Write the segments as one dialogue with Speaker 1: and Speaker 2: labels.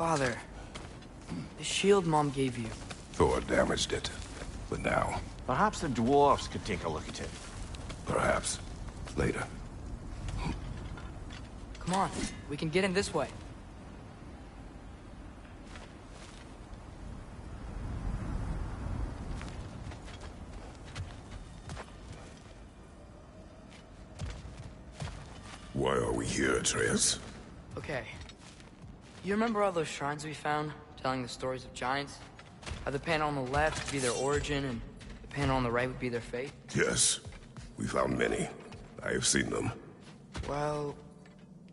Speaker 1: Father, the shield Mom gave you.
Speaker 2: Thor damaged it. But now,
Speaker 3: Perhaps the dwarves could take a look at it.
Speaker 2: perhaps, later.
Speaker 1: Come on, we can get in this way.
Speaker 2: Why are we here, Atreus?
Speaker 1: Okay. You remember all those shrines we found, telling the stories of giants? How the panel on the left would be their origin, and the panel on the right would be their fate?
Speaker 2: Yes, we found many. I have seen them.
Speaker 1: Well,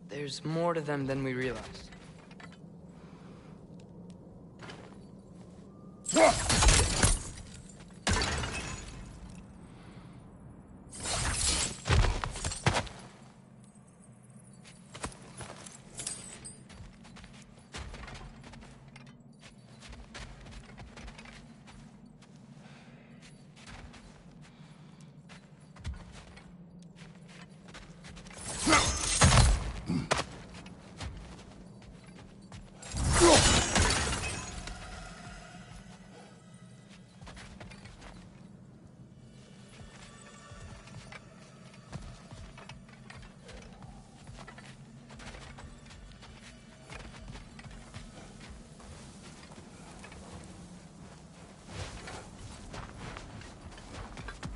Speaker 1: there's more to them than we realized.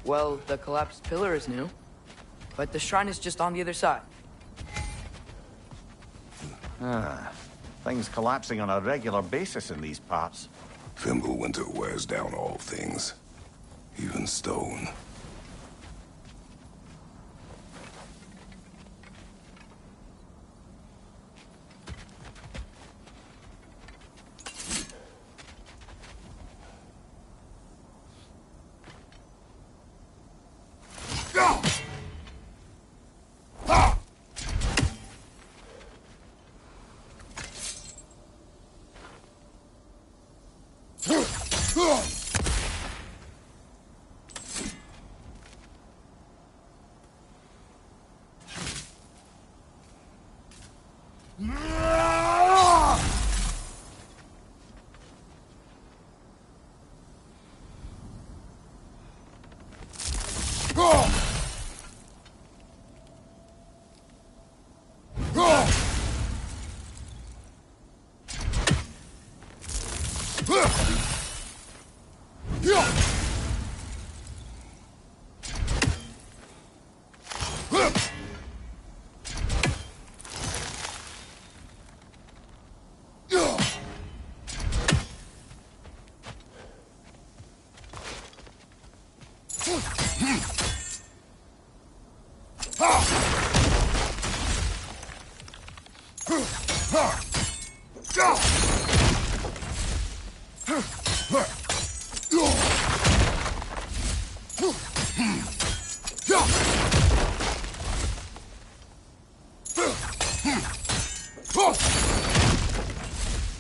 Speaker 1: Well, the collapsed pillar is new, but the shrine is just on the other side.
Speaker 3: Things collapsing on a regular basis in these parts.
Speaker 2: Fimbulwinter wears down all things, even stone.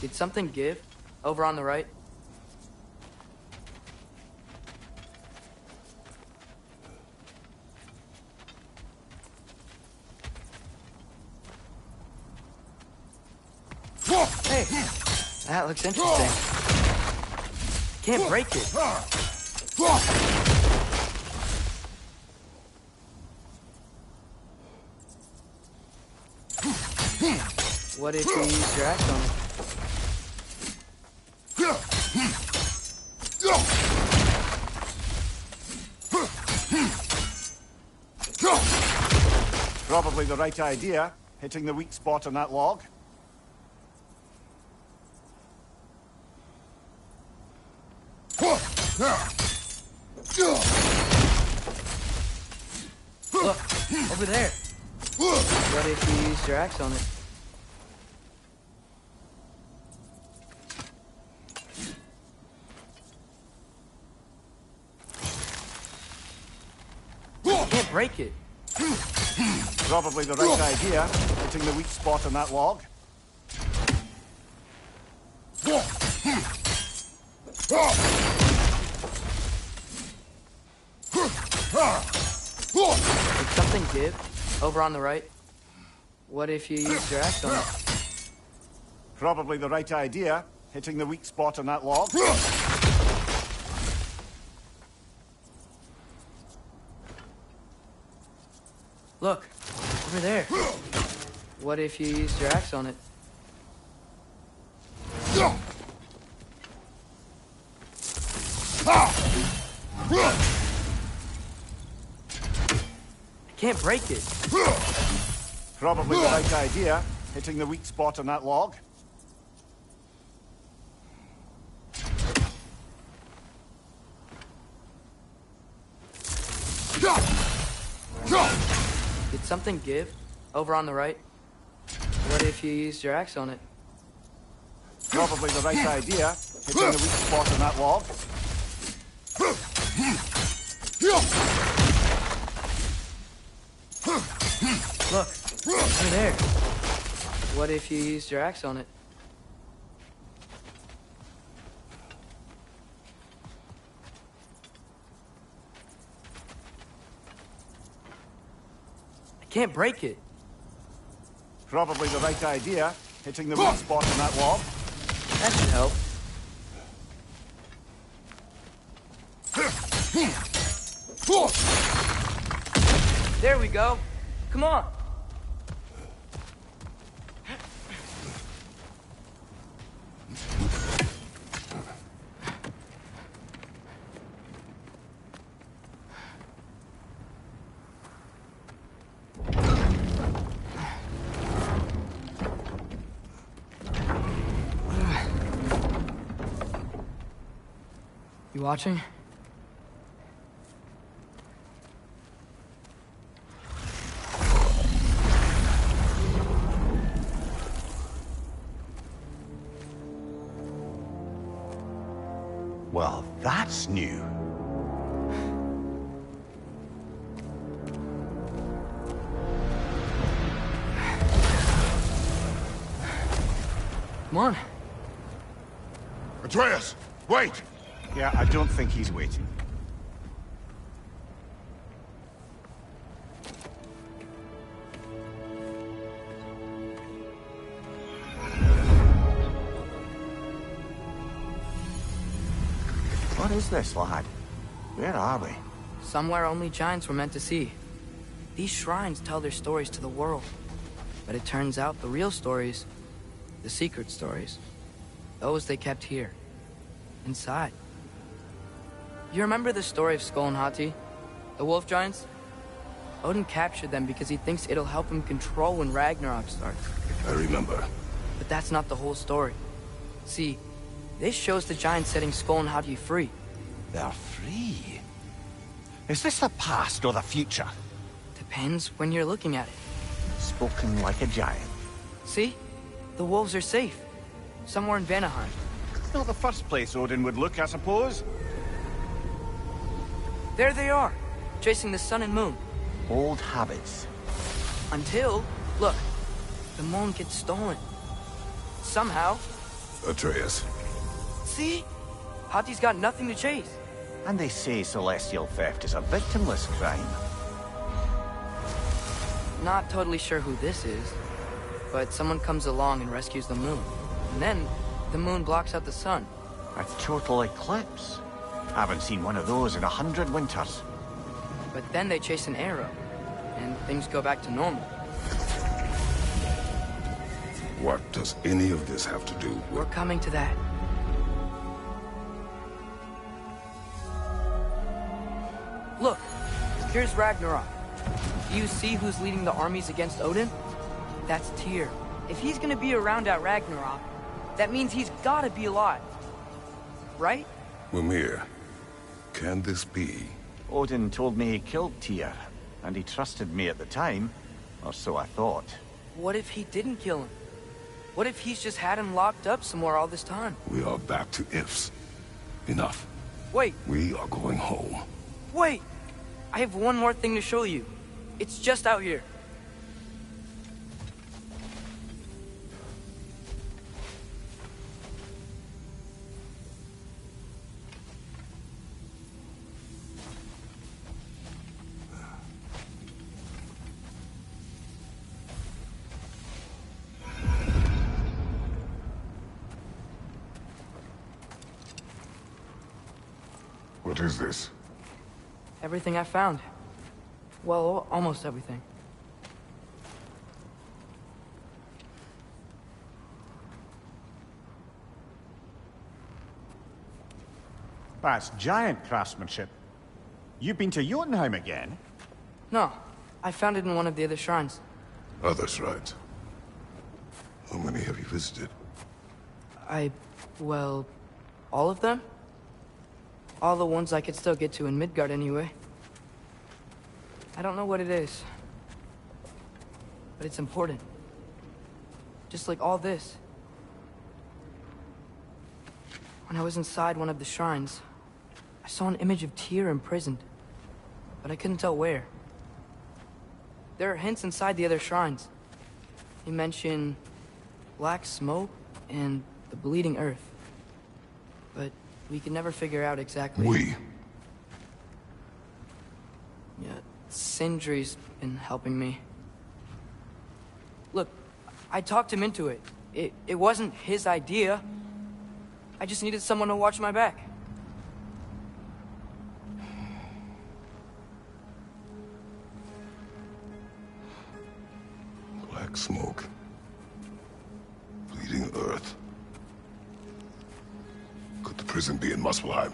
Speaker 1: Did something give? Over on the right? Hey, that looks interesting. Can't break it. What if you use your axe on it?
Speaker 3: Probably the right idea, hitting the weak spot on that log.
Speaker 1: Look, over there. What if you used your axe on it? Can't break it.
Speaker 3: Probably the right idea, hitting the weak spot on that log.
Speaker 1: Did something give? Over on the right? What if you used your axe on it?
Speaker 3: Probably the right idea, hitting the weak spot on that log.
Speaker 1: Look, over there. What if you used your axe on it? I can't break it.
Speaker 3: Probably the right idea, hitting the weak spot on that log.
Speaker 1: Did something give? Over on the right? What if you used your axe on it?
Speaker 3: Probably the right idea, hitting the weak spot on that log.
Speaker 1: Look, over there. What if you used your axe on it? I can't break it.
Speaker 3: Probably the right idea, hitting the weak spot on that log.
Speaker 1: That should help. There we go. Come on. You watching?
Speaker 4: Well, that's new.
Speaker 1: Come on.
Speaker 2: Atreus, wait!
Speaker 3: Yeah, I don't think he's waiting.
Speaker 4: What is this, lad? Where are we?
Speaker 1: Somewhere only giants were meant to see. These shrines tell their stories to the world. But it turns out the real stories, the secret stories, those they kept here, inside. You remember the story of Skull and Hati? The wolf giants? Odin captured them because he thinks it'll help him control when Ragnarok starts.
Speaker 2: I remember.
Speaker 1: But that's not the whole story. See, this shows the giants setting Skull and Hati free.
Speaker 4: They're free. Is this the past or the future?
Speaker 1: Depends when you're looking at it.
Speaker 4: Spoken like a giant.
Speaker 1: See? The wolves are safe. Somewhere in Vanaheim.
Speaker 3: Not the first place Odin would look, I suppose.
Speaker 1: There they are, chasing the sun and moon.
Speaker 4: Old habits.
Speaker 1: Until, look, the moon gets stolen. Somehow.
Speaker 2: Atreus.
Speaker 1: See? Hati's got nothing to chase.
Speaker 4: And they say celestial theft is a victimless crime.
Speaker 1: Not totally sure who this is, but someone comes along and rescues the moon. And then, the moon blocks out the sun.
Speaker 4: A total eclipse. Haven't seen one of those in 100 winters.
Speaker 1: But then they chase an arrow, and things go back to normal.
Speaker 2: What does any of this have to do with...
Speaker 1: We're coming to that. Look, here's Ragnarok. Do you see who's leading the armies against Odin? That's Tyr. If he's gonna be around at Ragnarok, that means he's gotta be alive. Right?
Speaker 2: Mimir, can this be?
Speaker 4: Odin told me he killed Tyr, and he trusted me at the time, or so I thought.
Speaker 1: What if he didn't kill him? What if he's just had him locked up somewhere all this time?
Speaker 2: We are back to ifs. Enough.
Speaker 1: Wait,
Speaker 2: We are going home.
Speaker 1: wait! I have one more thing to show you. It's just out here.
Speaker 2: What is this?
Speaker 1: Everything I found. Well, almost everything.
Speaker 3: That's giant craftsmanship. You've been to Jotunheim again?
Speaker 1: No, I found it in one of the other shrines.
Speaker 2: Other shrines. How many have you visited?
Speaker 1: Well, all of them? All the ones I could still get to in Midgard anyway. I don't know what it is, but it's important. Just like all this. When I was inside one of the shrines, I saw an image of Tyr imprisoned, but I couldn't tell where. There are hints inside the other shrines. They mention black smoke and the bleeding earth. But we could never figure out exactly...
Speaker 2: We?
Speaker 1: Yeah, Sindri's been helping me. Look, I talked him into it. It wasn't his idea. I just needed someone to watch my back.
Speaker 2: Black smoke. Bleeding earth. Could the prison be in Muspelheim?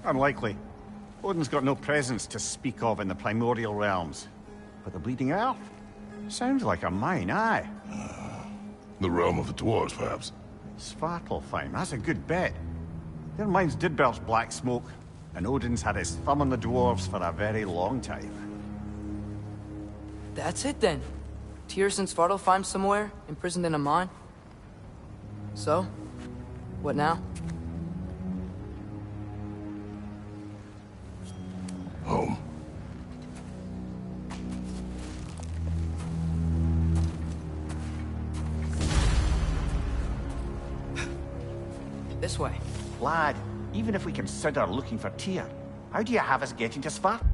Speaker 3: Unlikely. Odin's got no presence to speak of in the primordial realms. But the Bleeding Earth? Sounds like a mine, aye.
Speaker 2: The realm of the dwarves, perhaps?
Speaker 3: Svartalfheim, that's a good bet. Their mines did belch black smoke, and Odin's had his thumb on the dwarves for a very long time.
Speaker 1: That's it then. Tyr's in Svartalfheim somewhere, imprisoned in a mine. So, what now?
Speaker 2: Home.
Speaker 1: This way.
Speaker 4: Lad, even if we consider looking for Tyr, how do you have us getting to Svar?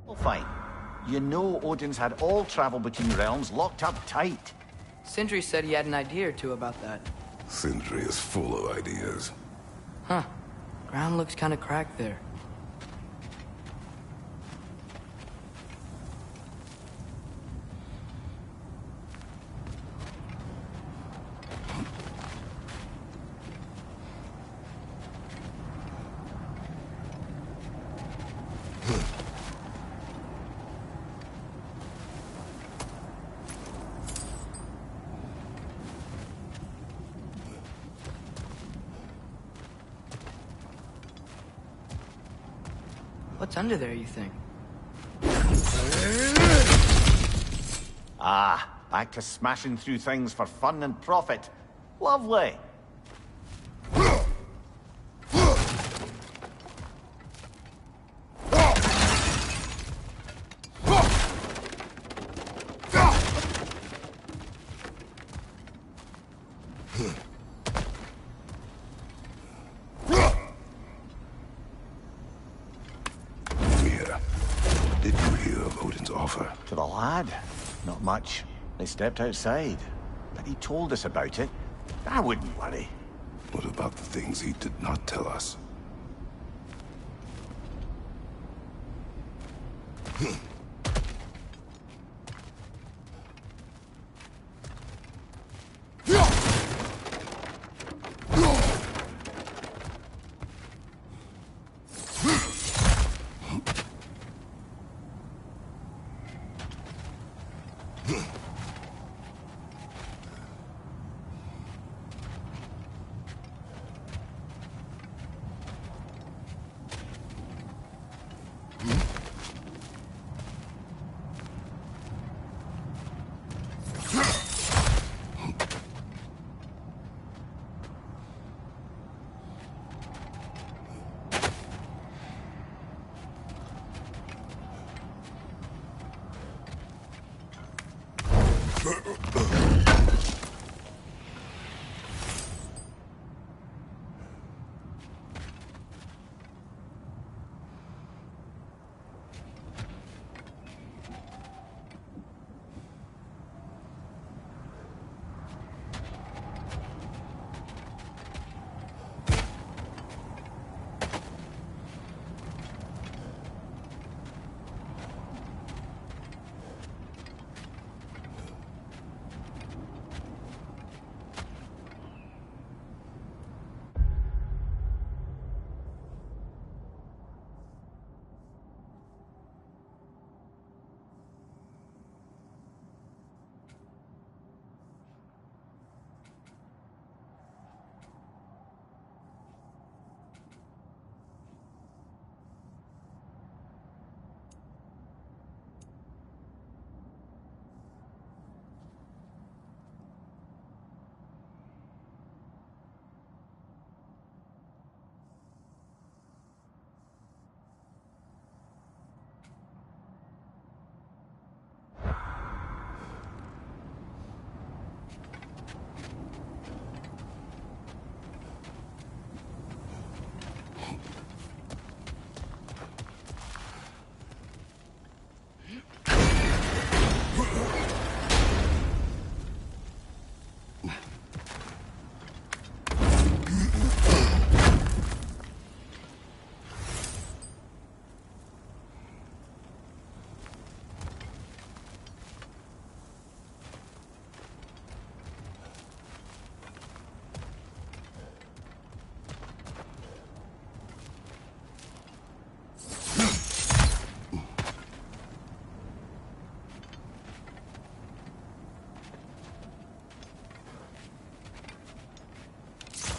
Speaker 4: Well, fine. You know Odin's had all travel between realms locked up tight.
Speaker 1: Sindri said he had an idea or two about that.
Speaker 2: Sindri is full of ideas.
Speaker 1: Huh. Ground looks kind of cracked there. What's under there, you think?
Speaker 4: Ah, back to smashing through things for fun and profit. Lovely.
Speaker 2: Did you hear of Odin's offer?
Speaker 4: To the lad? Not much. They stepped outside. But he told us about it. I wouldn't worry.
Speaker 2: What about the things he did not tell us?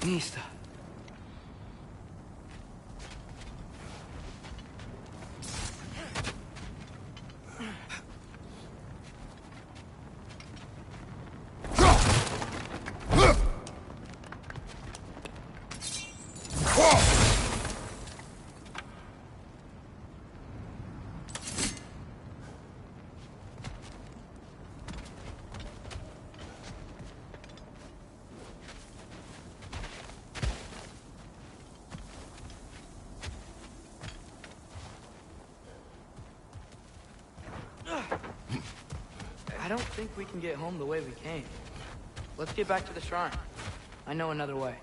Speaker 1: Nista. I don't think we can get home the way we came. Let's get back to the shrine. I know another way.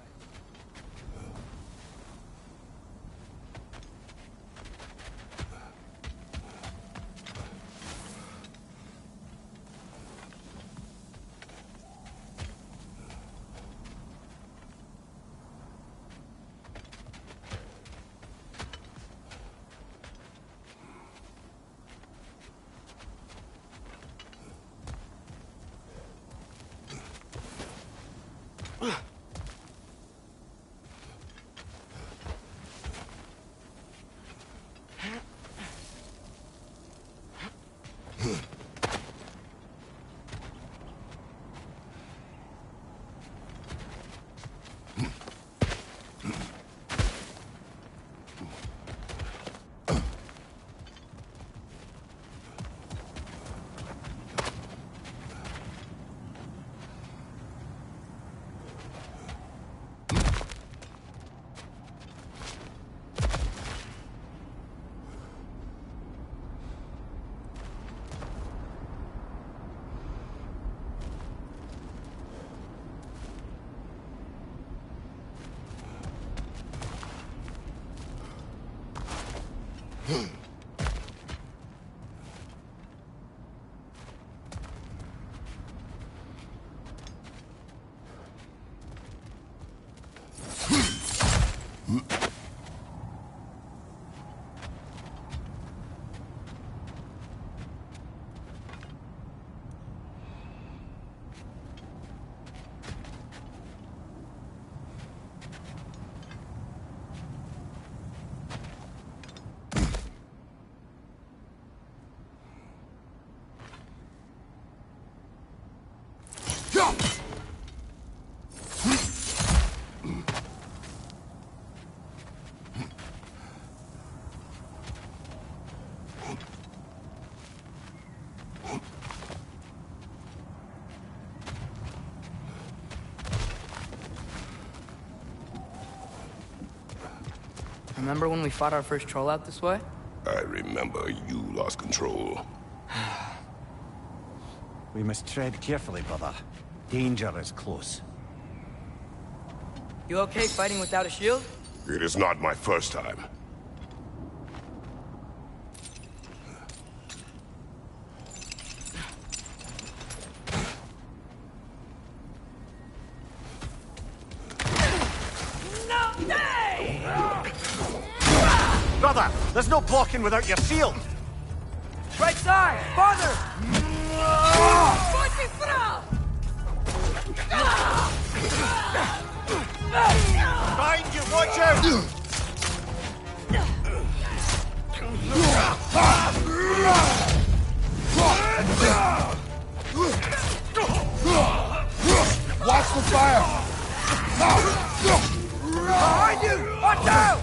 Speaker 1: Remember when we fought our first troll out this way?
Speaker 2: I remember you lost control.
Speaker 3: We must tread carefully, brother. Danger is close.
Speaker 1: You okay fighting without a shield?
Speaker 2: It is not my first time.
Speaker 3: Brother, there's no blocking without your shield!
Speaker 1: Right side! Farther!
Speaker 3: Behind you, watch out!
Speaker 2: Watch the fire!
Speaker 1: Behind you! Watch out!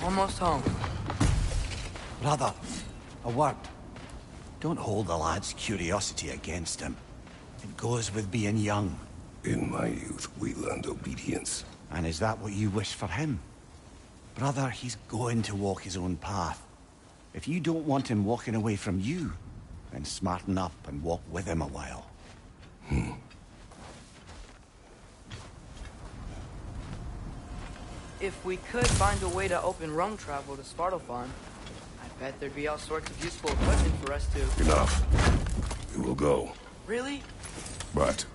Speaker 1: Almost home.
Speaker 4: Brother, a word. Don't hold the lad's curiosity against him. It goes with being young.
Speaker 2: In my youth, we learned obedience.
Speaker 4: And is that what you wish for him? Brother, he's going to walk his own path. If you don't want him walking away from you, then smarten up and walk with him a while.
Speaker 1: If we could find a way to open rum travel to Svartalfheim, I bet there'd be all sorts of useful equipment for us to...
Speaker 2: Enough. We will go.
Speaker 1: Really?
Speaker 2: But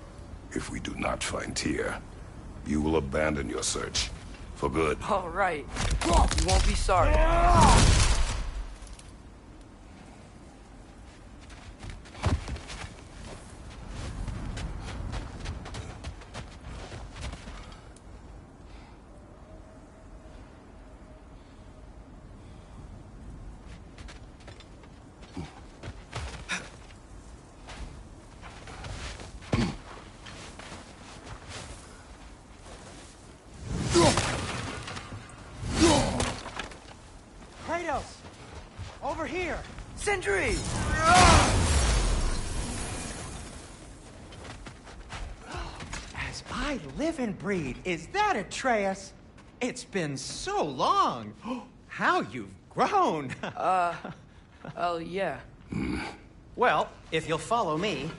Speaker 2: if we do not find Tyr, you will abandon your search. For good.
Speaker 1: All right. You won't be sorry.
Speaker 5: Over here!
Speaker 1: Sentry!
Speaker 5: As I live and breathe, is that Atreus? It's been so long! How you've grown!
Speaker 1: Oh, yeah.
Speaker 5: Well, if you'll follow me,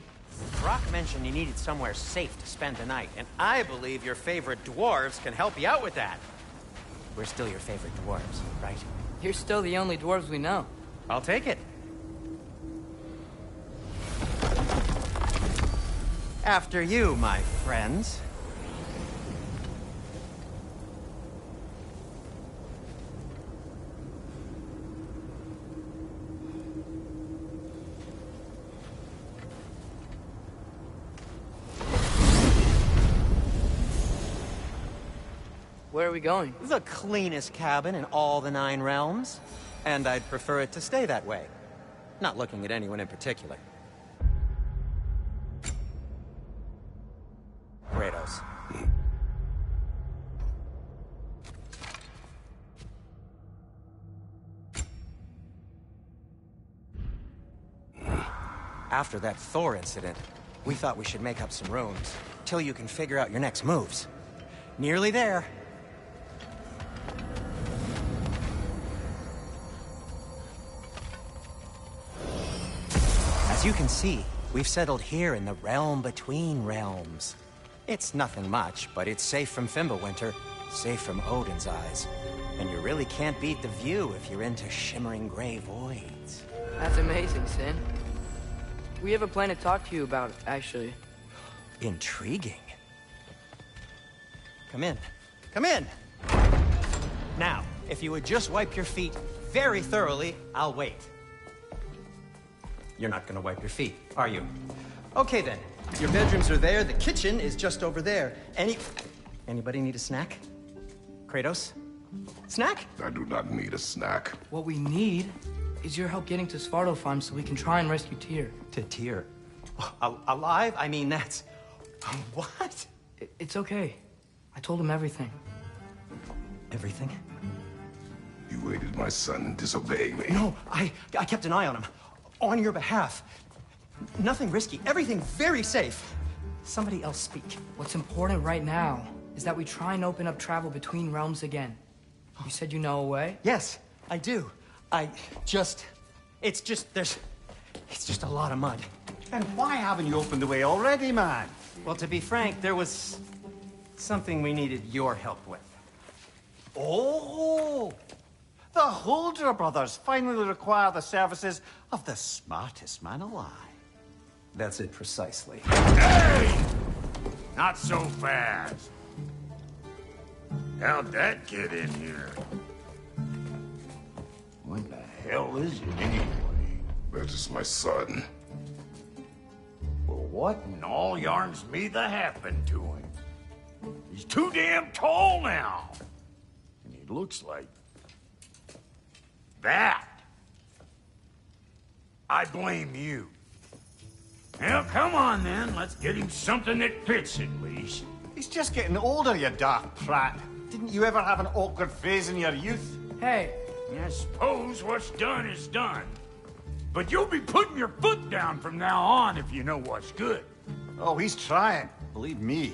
Speaker 5: Brock mentioned you needed somewhere safe to spend the night, and I believe your favorite dwarves can help you out with that. We're still your favorite dwarves, right?
Speaker 1: You're still the only dwarves we know.
Speaker 5: I'll take it. After you, my friends.
Speaker 1: Where are we going?
Speaker 5: The cleanest cabin in all the 9 realms. And I'd prefer it to stay that way. Not looking at anyone in particular. Kratos. After that Thor incident, we thought we should make up some rooms, till you can figure out your next moves. Nearly there. As you can see, we've settled here in the realm between realms. It's nothing much, but it's safe from Fimbulwinter, safe from Odin's eyes. And you really can't beat the view if you're into shimmering gray voids.
Speaker 1: That's amazing, Sin. We have a plan to talk to you about, actually.
Speaker 5: Intriguing. Come in. Come in! Now, if you would just wipe your feet very thoroughly, I'll wait. You're not gonna wipe your feet, are you? Okay then. Your bedrooms are there, the kitchen is just over there. Anybody need a snack? Kratos? Snack?
Speaker 2: I do not need a snack.
Speaker 1: What we need is your help getting to Svartalfheim so we can try and rescue Tyr.
Speaker 5: To Tyr? Alive? I mean, that's... What?
Speaker 1: It's okay. I told him everything.
Speaker 5: Everything?
Speaker 2: You aided my son in disobeying me.
Speaker 5: No, I kept an eye on him. On your behalf. Nothing risky. Everything very safe. Somebody else speak.
Speaker 1: What's important right now is that we try and open up travel between realms again. You said you know a way?
Speaker 5: Yes, I do. It's just a lot of mud.
Speaker 3: And why haven't you opened the way already, man?
Speaker 5: Well, to be frank, there was something we needed your help with.
Speaker 3: Oh! The Holder brothers finally require the services of the smartest man alive.
Speaker 5: That's it precisely.
Speaker 6: Hey! Not so fast. How'd that get in here? What the hell is it anyway?
Speaker 2: That is my son.
Speaker 6: Well, what in all yarns me that happened to him? He's too damn tall now. And he looks like... that. I blame you. Well, come on then. Let's get him something that fits at least.
Speaker 3: He's just getting older, you daft prat. Didn't you ever have an awkward phase in your youth?
Speaker 1: Hey,
Speaker 6: I suppose what's done is done. But you'll be putting your foot down from now on if you know what's good.
Speaker 3: Oh, he's trying. Believe me.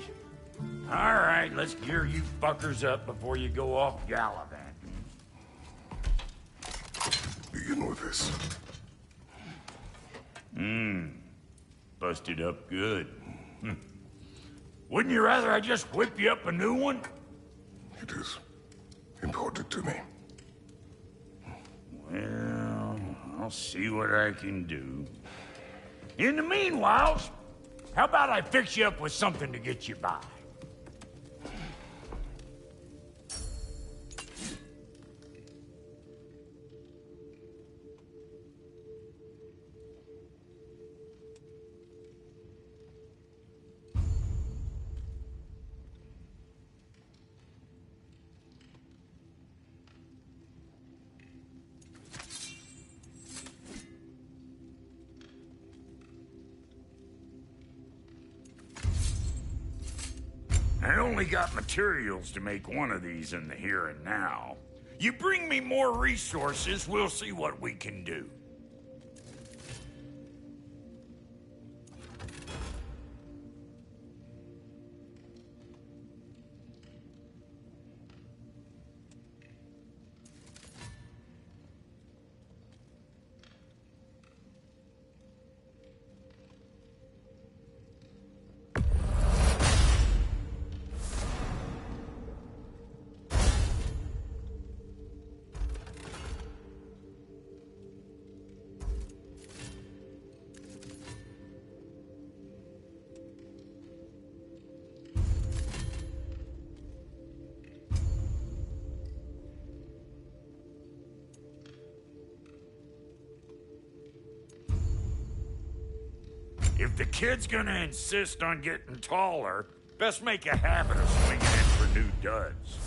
Speaker 6: All right, let's gear you fuckers up before you go off gallivanting.
Speaker 2: Begin with this.
Speaker 6: Busted up good. Wouldn't you rather I just whip you up a new one?
Speaker 2: It is important to me.
Speaker 6: Well, I'll see what I can do. In the meanwhile, how about I fix you up with something to get you by? I only got materials to make one of these in the here and now. You bring me more resources, we'll see what we can do. If the kid's gonna insist on getting taller, best make a habit of swinging in for new duds.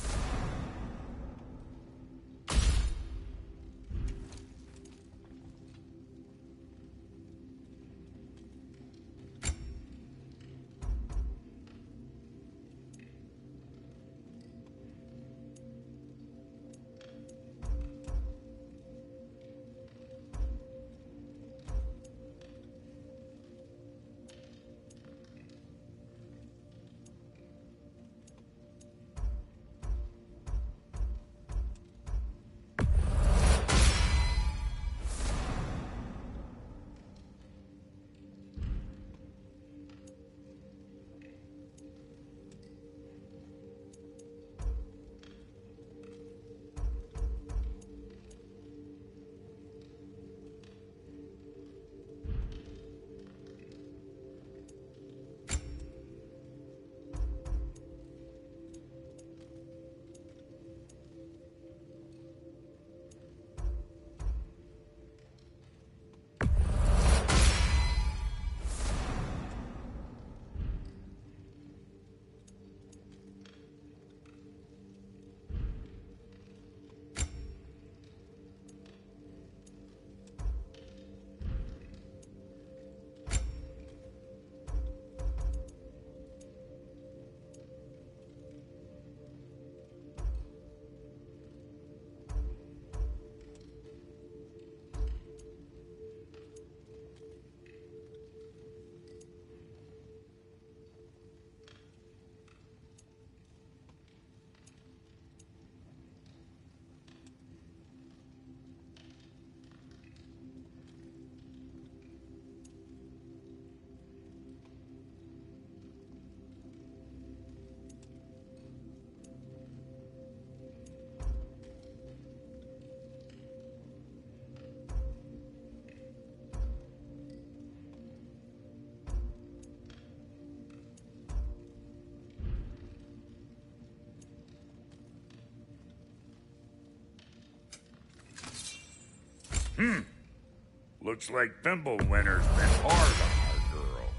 Speaker 6: Looks like Thimblewinter's been hard on our girl.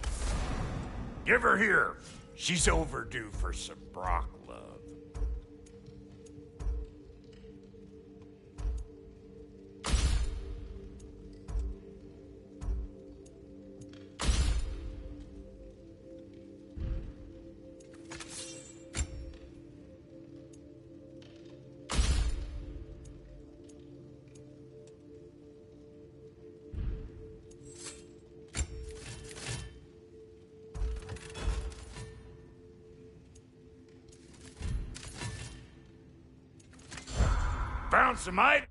Speaker 6: Give her here. She's overdue for some Brock love. found some items.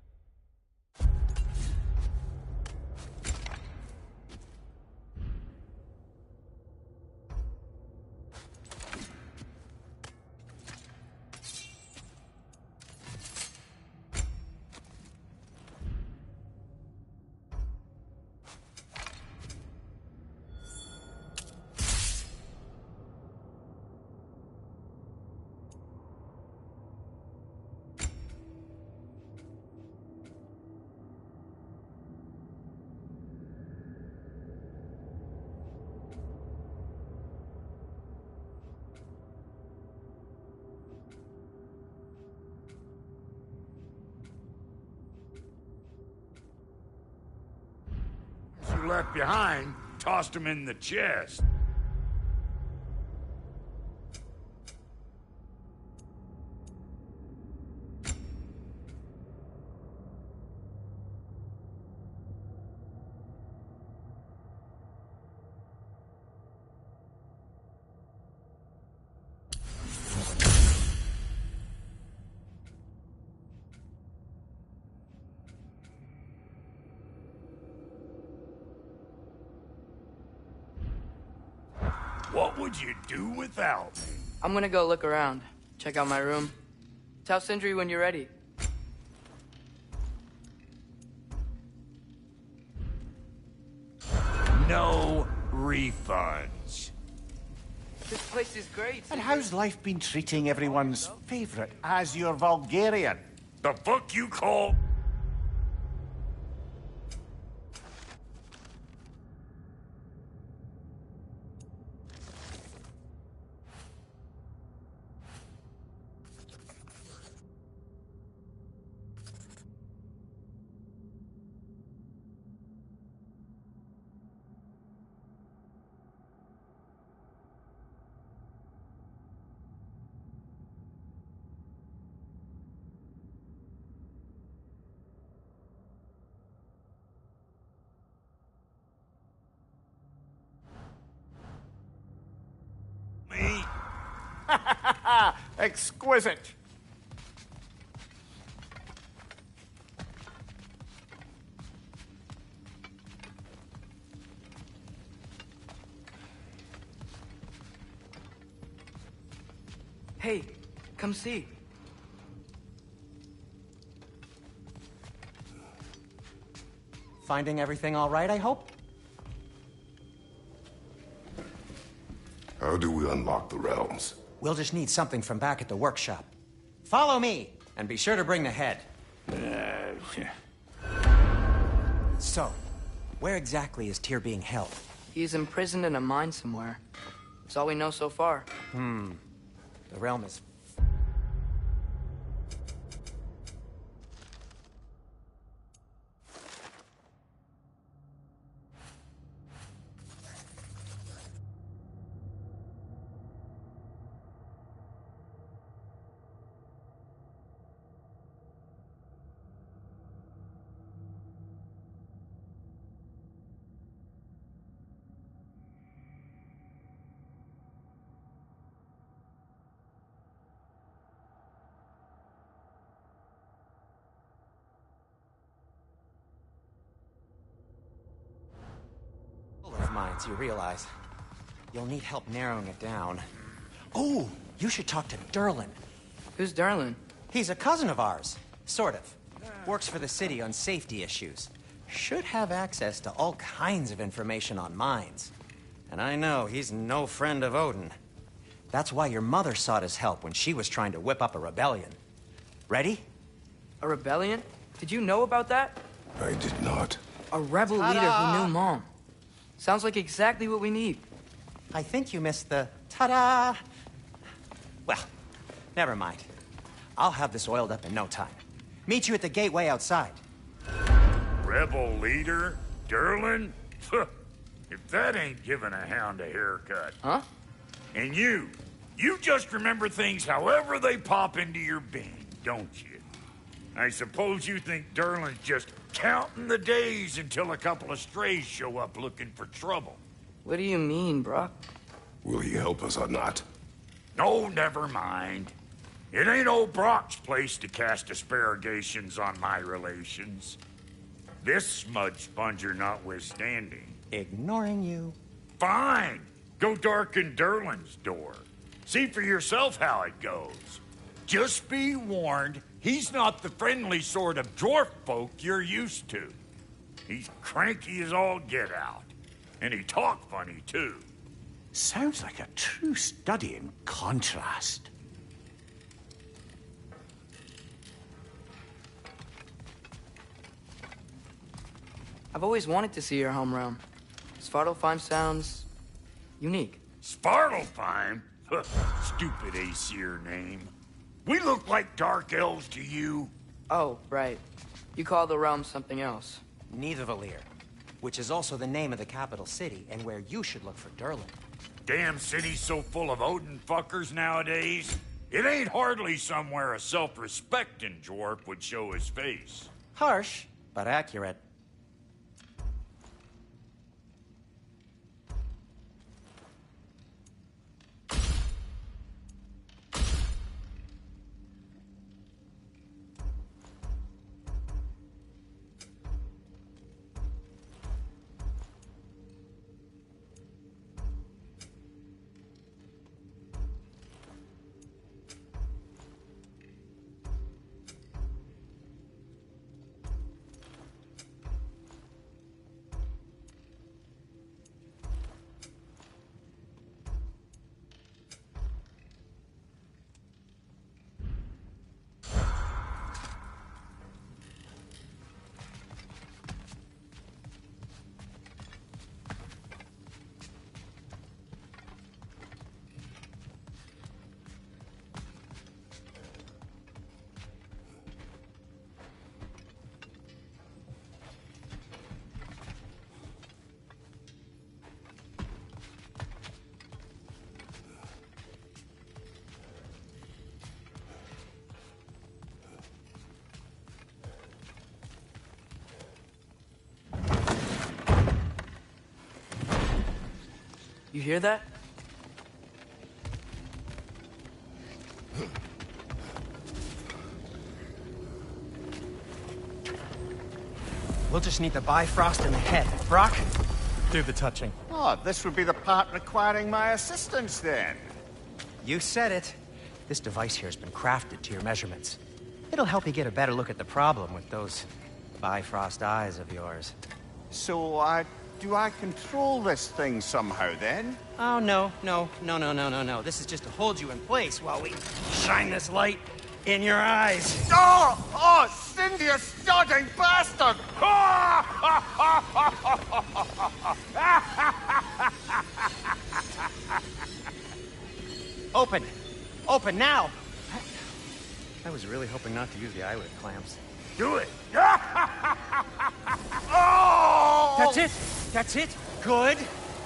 Speaker 6: You left behind, tossed them in the chest. What would you do without me?
Speaker 1: I'm gonna go look around. Check out my room. Tell Sindri when you're ready.
Speaker 6: No refunds.
Speaker 1: This place is great.
Speaker 3: And how's life been treating everyone's favourite Azure Vulgarian?
Speaker 6: The fuck you call? Me?
Speaker 3: Exquisite!
Speaker 1: Hey, come see.
Speaker 5: Finding everything all right, I hope?
Speaker 2: How do we unlock the realms?
Speaker 5: We'll just need something from back at the workshop. Follow me, and be sure to bring the head. So, where exactly is Tyr being held?
Speaker 1: He's imprisoned in a mine somewhere. That's all we know so far.
Speaker 5: The realm is... of mines, you realize. You'll need help narrowing it down. Oh, you should talk to Derlin.
Speaker 1: Who's Darlin?
Speaker 5: He's a cousin of ours. Sort of. Works for the city on safety issues. Should have access to all kinds of information on mines. And I know he's no friend of Odin. That's why your mother sought his help when she was trying to whip up a rebellion. Ready?
Speaker 1: A rebellion? Did you know about that?
Speaker 2: I did not.
Speaker 1: A rebel leader who knew Mom. Sounds like exactly what we need.
Speaker 5: I think you missed the ta-da! Well, never mind. I'll have this oiled up in no time. Meet you at the gateway outside.
Speaker 6: Rebel leader? Derlin? If that ain't giving a hound a haircut.
Speaker 1: Huh?
Speaker 6: And you just remember things however they pop into your being, don't you? I suppose you think Derlin's just counting the days until a couple of strays show up looking for trouble.
Speaker 1: What do you mean, Brock?
Speaker 2: Will he help us or not?
Speaker 6: No, never mind. It ain't old Brock's place to cast asparagations on my relations. This smudge sponger notwithstanding.
Speaker 5: Ignoring you.
Speaker 6: Fine. Go darken Derlin's door. See for yourself how it goes. Just be warned, he's not the friendly sort of dwarf folk you're used to. He's cranky as all get out. And he talk funny, too.
Speaker 3: Sounds like a true study in contrast.
Speaker 1: I've always wanted to see your home realm. Svartalfheim sounds unique.
Speaker 6: Svartalfheim? Stupid Aesir name. We look like dark elves to you.
Speaker 1: Oh, right. You call the realm something else.
Speaker 5: Nidavellir, which is also the name of the capital city, and where you should look for Derlin.
Speaker 6: Damn city's so full of Odin fuckers nowadays. It ain't hardly somewhere a self-respecting dwarf would show his face.
Speaker 5: Harsh, but accurate.
Speaker 1: You hear that?
Speaker 5: We'll just need the Bifrost in the head. Brock, do the touching.
Speaker 3: Oh, this would be the part requiring my assistance, then.
Speaker 5: You said it. This device here has been crafted to your measurements. It'll help you get a better look at the problem with those Bifrost eyes of yours.
Speaker 3: So, do I control this thing somehow, then?
Speaker 5: Oh, no. This is just to hold you in place while we shine this light in your eyes.
Speaker 3: Oh, Cindy, you sodding bastard!
Speaker 5: Open! Open now! I was really hoping not to use the eyelid clamps.
Speaker 6: Do it.
Speaker 3: Oh!
Speaker 5: That's it! That's it! Good!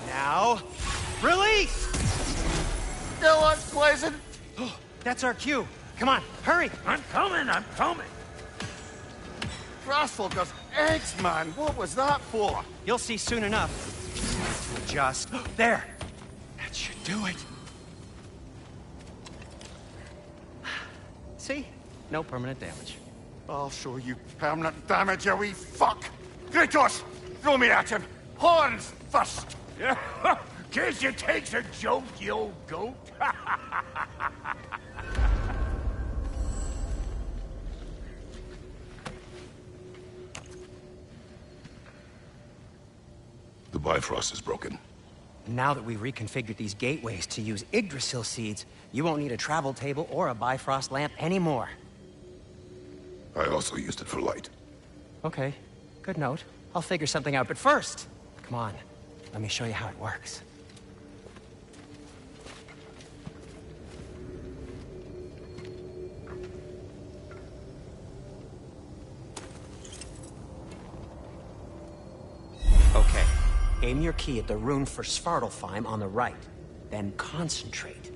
Speaker 5: Now, release!
Speaker 3: Still unpleasant.
Speaker 5: That's our cue. Come on, hurry!
Speaker 6: I'm coming.
Speaker 3: Frostfolkers eggs, man. What was that for?
Speaker 5: You'll see soon enough. Just there. That should do it. See? No permanent damage.
Speaker 3: I'll show you permanent damage, you wee fuck. Kratos, throw me at him. Horns first.
Speaker 6: Guess you takes a joke, you old goat.
Speaker 2: The Bifrost is broken.
Speaker 5: Now that we've reconfigured these gateways to use Yggdrasil seeds, you won't need a travel table or a Bifrost lamp anymore.
Speaker 2: I also used it for light.
Speaker 5: Okay, good note. I'll figure something out, but first, come on, let me show you how it works. Okay, aim your key at the rune for Svartalfheim on the right, then concentrate.